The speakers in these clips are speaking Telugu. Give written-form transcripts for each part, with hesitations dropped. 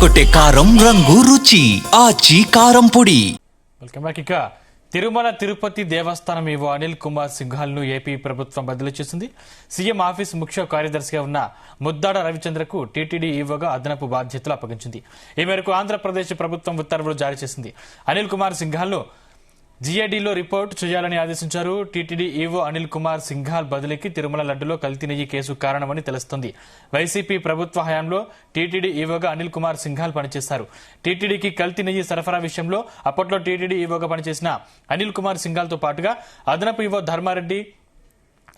ఎర్రగొట్టే కారం రంగు రుచి ఆచి కారం పొడి. Welcome back. ఇక తిరుమల తిరుపతి దేవస్థానం ఈవో అనిల్ కుమార్ సింఘాల్ ను ఏపీ ప్రభుత్వం బదిలీ చేసింది. సీఎం ఆఫీస్ ముఖ్య కార్యదర్శిగా ఉన్న ముద్దాడ రవిచంద్రకు టీటీడీ ఈవోగా అదనపు బాధ్యతలు అప్పగించింది. ఈ మేరకు ఆంధ్రప్రదేశ్ ప్రభుత్వం ఉత్తర్వులు జారీ చేసింది. అనిల్ కుమార్ సింఘాల్ ను జీఏడీలో రిపోర్ట్ చేయాలని ఆదేశించారు. టీటీడీ ఈవో అనిల్ కుమార్ సింఘాల్ బదిలీకి తిరుమల లడ్డులో కల్తీ నెయ్యి కేసు కారణమని తెలుస్తోంది. వైసీపీ ప్రభుత్వ హయాంలో టీటీడీ ఈవోగా అనిల్ కుమార్ సింఘాల్ పనిచేశారు. టీటీడీకి కల్తీ నెయ్యి సరఫరా విషయంలో అప్పట్లో టీటీడీ ఈవోగా పనిచేసిన అనిల్ కుమార్ సింఘాల్ తో పాటుగా అదనపు ఈవో ధర్మారెడ్డి,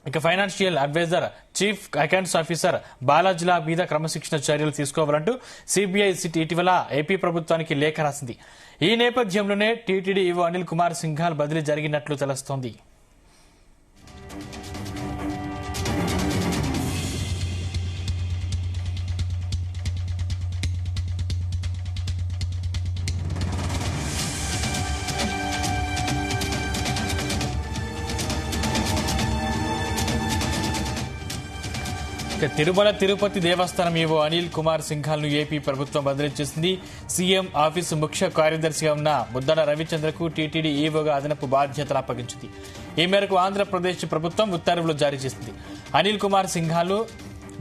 ఇక financial advisor, chief accounts officer బాలాజీల మీద క్రమశిక్షణ చర్యలు తీసుకోవాలంటూ సిబిఐ సిట్ ఇటీవల ఏపీ ప్రభుత్వానికి లేఖ రాసింది. ఈ నేపథ్యంలోనే టీటీడీ ఈవో అనిల్ కుమార్ సింఘాల్ బదిలీ జరిగినట్లు తెలుస్తోంది. తిరుమల తిరుపతి దేవస్థానం ఈవో అనిల్ కుమార్ సింఘాల్ ను ఏపీ ప్రభుత్వం బదిలీ చేసింది. సీఎం ఆఫీసు ముఖ్య కార్యదర్శిగా ఉన్న ముద్దాడ రవిచంద్రకు టీటీడీ ఈవోగా అదనపు బాధ్యతలు అప్పగించింది. ఈ మేరకు ఆంధ్రప్రదేశ్ ప్రభుత్వం ఉత్తర్వులు జారీ చేసింది. అనిల్ కుమార్ సింఘాల్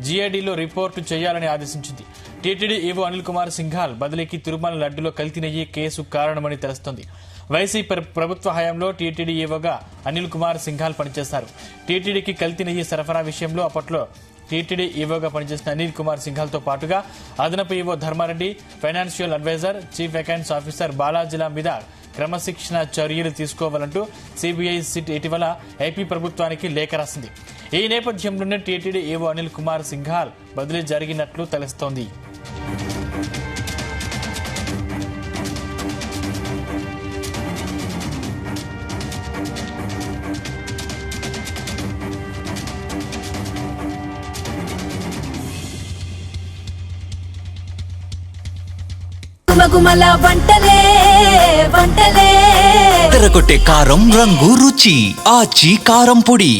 జీఏడీలో రిపోర్టు చేయాలని ఆదేశించింది. టీటీడీ ఈవో అనిల్ కుమార్ సింఘాల్ బదిలీకి తిరుమల లడ్డులో కల్తీ నెయ్యి కేసు కారణమని తెలుస్తోంది. వైసీపీ ప్రభుత్వ హయాంలో టీటీడీ ఈవోగా అనిల్ కుమార్ సింఘాల్ పనిచేశారు. టీటీడీకి కల్తీ నెయ్యి సరఫరా విషయంలో అప్పట్లో టీటీడీ ఈవోగా పనిచేసిన అనిల్ కుమార్ సింఘాల్ తో పాటుగా అదనపు EO Dharmareddy, financial advisor, chief accounts officer బాలాజీల మీద క్రమశిక్షణ చర్యలు తీసుకోవాలంటూ సిబిఐ సిట్ ఇటీవల ఏపీ ప్రభుత్వానికి లేఖ రాసింది. ఈ నేపథ్యంలోనే టీటీడీ ఈవో అనిల్ కుమార్ సింఘాల్ బదిలీ జరిగినట్లు తెలుస్తోంది. గుమగుమల వంటలే వంటలే ఎర్రగొట్టే కారం రంగు రుచి ఆచి కారం పొడి.